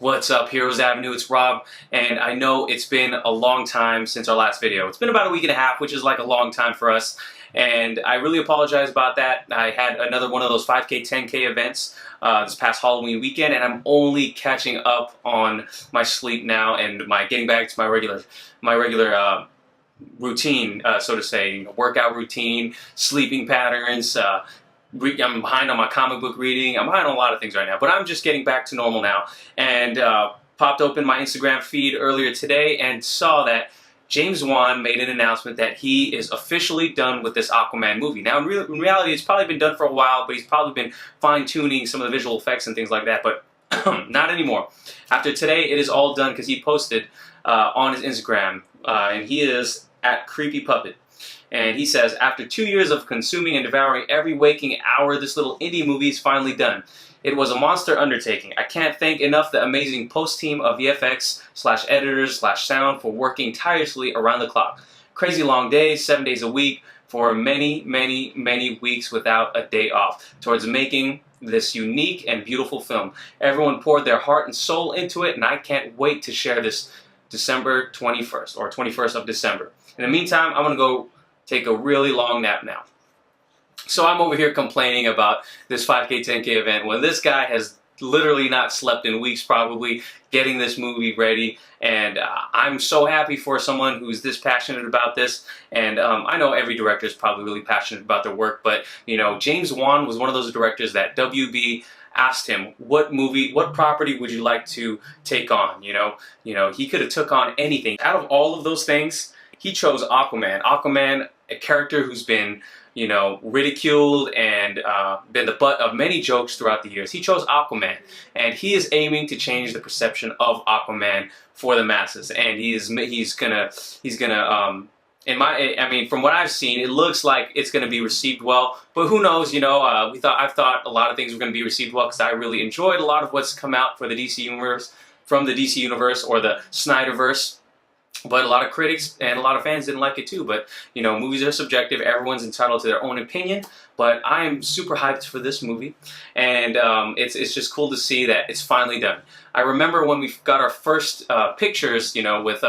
What's up, Heroes Avenue? It's Rob, and I know it's been a long time since our last video. It's been about a week and a half, which is like a long time for us, and I really apologize about that. I had another one of those 5K, 10K events this past Halloween weekend, and I'm only catching up on my sleep now and my getting back to my regular routine, so to say, workout routine, sleeping patterns. I'm behind on my comic book reading. I'm behind on a lot of things right now, but I'm just getting back to normal now. And popped open my Instagram feed earlier today and saw that James Wan made an announcement that he is officially done with this Aquaman movie. Now, in reality, it's probably been done for a while, but he's probably been fine-tuning some of the visual effects and things like that, but not anymore. After today, it is all done because he posted on his Instagram, and he is at Creepy Puppet. And he says, after 2 years of consuming and devouring every waking hour, this little indie movie is finally done. It was a monster undertaking. I can't thank enough the amazing post team of VFX/editors/sound for working tirelessly around the clock. Crazy long days, 7 days a week, for many, many, many weeks without a day off, towards making this unique and beautiful film. Everyone poured their heart and soul into it, and I can't wait to share this December 21st, or 21st of December. In the meantime, I'm going to go take a really long nap now. So I'm over here complaining about this 5K, 10K event when this guy has literally not slept in weeks probably getting this movie ready, and I'm so happy for someone who's this passionate about this. And I know every director is probably really passionate about their work, but you know, James Wan was one of those directors that WB asked him, what property would you like to take on? You know, he could have took on anything. Out of all of those things, he chose Aquaman. Aquaman, a character who's been, you know, ridiculed and been the butt of many jokes throughout the years. He chose Aquaman, and he is aiming to change the perception of Aquaman for the masses. And he's gonna I mean, from what I've seen, it looks like it's gonna be received well. But who knows? You know, I've thought a lot of things were gonna be received well because I really enjoyed a lot of what's come out for the DC universe, from the DC universe or the Snyderverse. But a lot of critics and a lot of fans didn't like it too. But, you know, movies are subjective. Everyone's entitled to their own opinion. But I am super hyped for this movie. And it's just cool to see that it's finally done. I remember when we got our first pictures, you know, with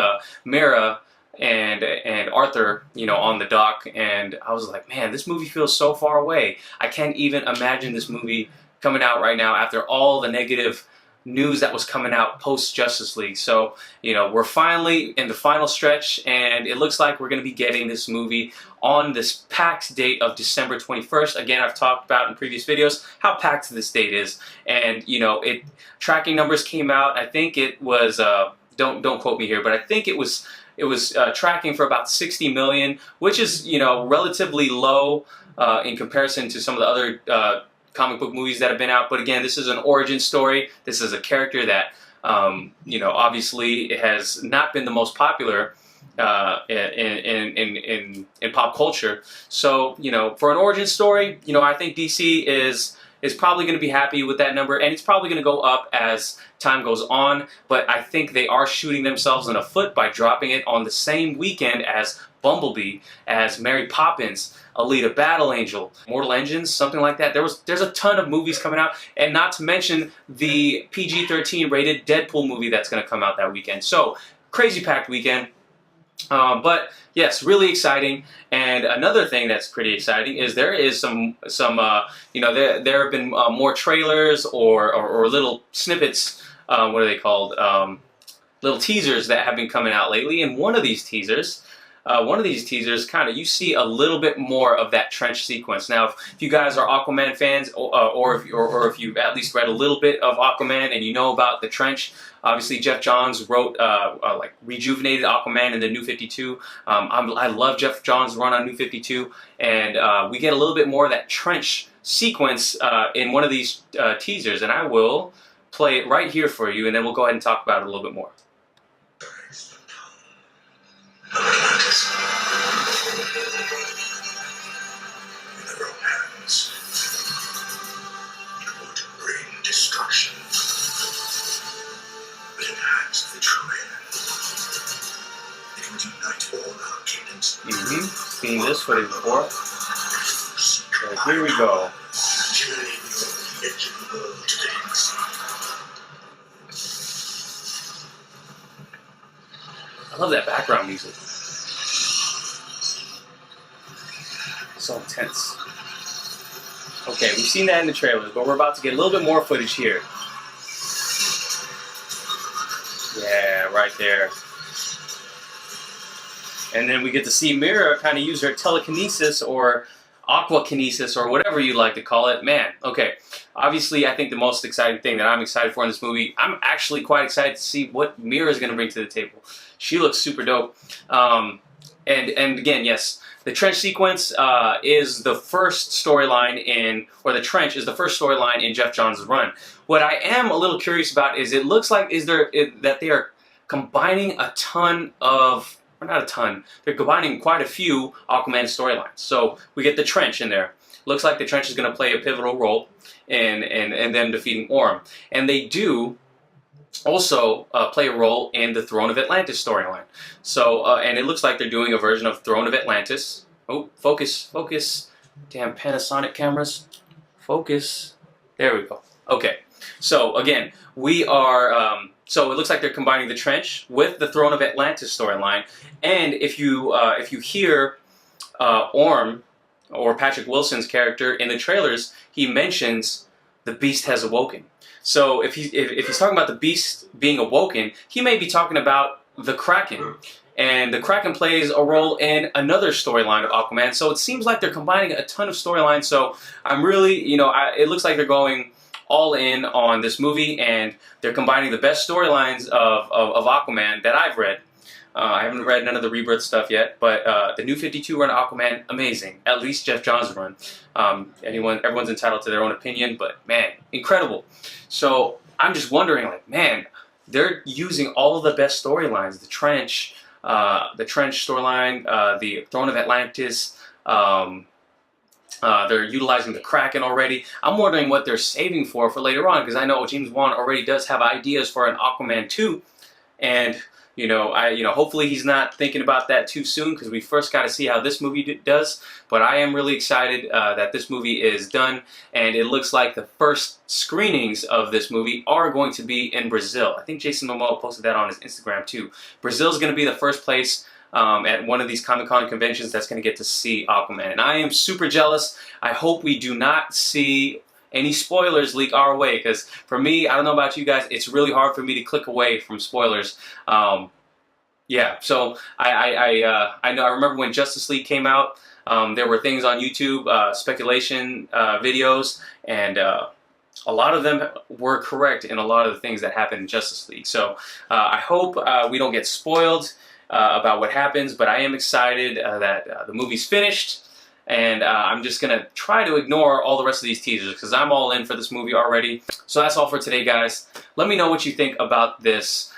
Mira and Arthur, you know, on the dock. And I was like, man, this movie feels so far away. I can't even imagine this movie coming out right now after all the negative news that was coming out post Justice League. So, you know, we're finally in the final stretch, and it looks like we're going to be getting this movie on this packed date of December 21st. Again, I've talked about in previous videos how packed this date is, and you know, tracking numbers came out. I think it was don't quote me here, but I think it was tracking for about 60 million, which is, you know, relatively low in comparison to some of the other comic book movies that have been out. But again, this is an origin story. This is a character that, you know, obviously it has not been the most popular in pop culture. So, you know, for an origin story, you know, I think DC is probably going to be happy with that number, and it's probably going to go up as time goes on. But I think they are shooting themselves in the foot by dropping it on the same weekend as Bumblebee, as Mary Poppins, Alita Battle Angel, Mortal Engines, something like that. There's a ton of movies coming out, and not to mention the PG-13 rated Deadpool movie that's going to come out that weekend. So, crazy packed weekend. But yes, really exciting. And another thing that's pretty exciting is there is some you know, there have been more trailers or little snippets. What are they called? Little teasers that have been coming out lately. And one of these teasers, kind of, you see a little bit more of that trench sequence. Now, if you guys are Aquaman fans, or if you've at least read a little bit of Aquaman and you know about the trench, obviously Jeff Johns wrote, like, rejuvenated Aquaman in the New 52. I love Jeff Johns' run on New 52, and we get a little bit more of that trench sequence in one of these teasers, and I will play it right here for you, and then we'll go ahead and talk about it a little bit more. Destruction, but in the hands of the true it would unite all our kingdoms. Seen this footage before. So here we go. Journey beyond the edge of the world today. I love that background music. So intense. Okay, we've seen that in the trailers, but we're about to get a little bit more footage here. Yeah, right there. And then we get to see Mira kind of use her telekinesis or aquakinesis or whatever you like to call it. Man, okay. Obviously, I think the most exciting thing that I'm excited for in this movie, I'm actually quite excited to see what Mira is going to bring to the table. She looks super dope. And again, yes, the trench sequence is the first storyline in, or the trench is the first storyline in Jeff Johns' run. What I am a little curious about is it looks like that they are combining a ton of, or not a ton, they're combining quite a few Aquaman storylines. So we get the trench in there. Looks like the trench is going to play a pivotal role in them defeating Orm. And they do also play a role in the Throne of Atlantis storyline. So, and it looks like they're doing a version of Throne of Atlantis. Oh, focus, focus. Damn Panasonic cameras. Focus. There we go. Okay. So, again, we are... so it looks like they're combining the trench with the Throne of Atlantis storyline. And if you hear Orm, or Patrick Wilson's character in the trailers, he mentions the beast has awoken. So if he's talking about the beast being awoken, he may be talking about the Kraken. And the Kraken plays a role in another storyline of Aquaman. So it seems like they're combining a ton of storylines. So I'm really, it looks like they're going all in on this movie, and they're combining the best storylines of Aquaman that I've read. I haven't read none of the Rebirth stuff yet, but the New 52 run of Aquaman, amazing. At least Jeff Johns' run. Everyone's entitled to their own opinion, but man, incredible. So I'm just wondering, like, man, they're using all of the best storylines. The trench storyline, the Throne of Atlantis. They're utilizing the Kraken already. I'm wondering what they're saving for later on, because I know James Wan already does have ideas for an Aquaman 2, and hopefully he's not thinking about that too soon, because we first got to see how this movie does. But I am really excited that this movie is done, and it looks like the first screenings of this movie are going to be in Brazil. I think Jason Momoa posted that on his Instagram too. Brazil's going to be the first place at one of these Comic-Con conventions that's going to get to see Aquaman. And I am super jealous. I hope we do not see any spoilers leak our way, because for me, I don't know about you guys, it's really hard for me to click away from spoilers. Yeah, so I remember when Justice League came out, there were things on YouTube, speculation videos, and a lot of them were correct in a lot of the things that happened in Justice League. So I hope we don't get spoiled about what happens, but I am excited that the movie's finished. And I'm just going to try to ignore all the rest of these teasers, because I'm all in for this movie already. So that's all for today, guys. Let me know what you think about this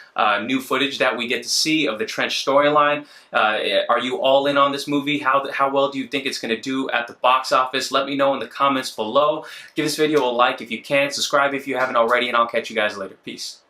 new footage that we get to see of the trench storyline. Are you all in on this movie? How well do you think it's going to do at the box office? Let me know in the comments below. Give this video a like if you can. Subscribe if you haven't already, and I'll catch you guys later. Peace.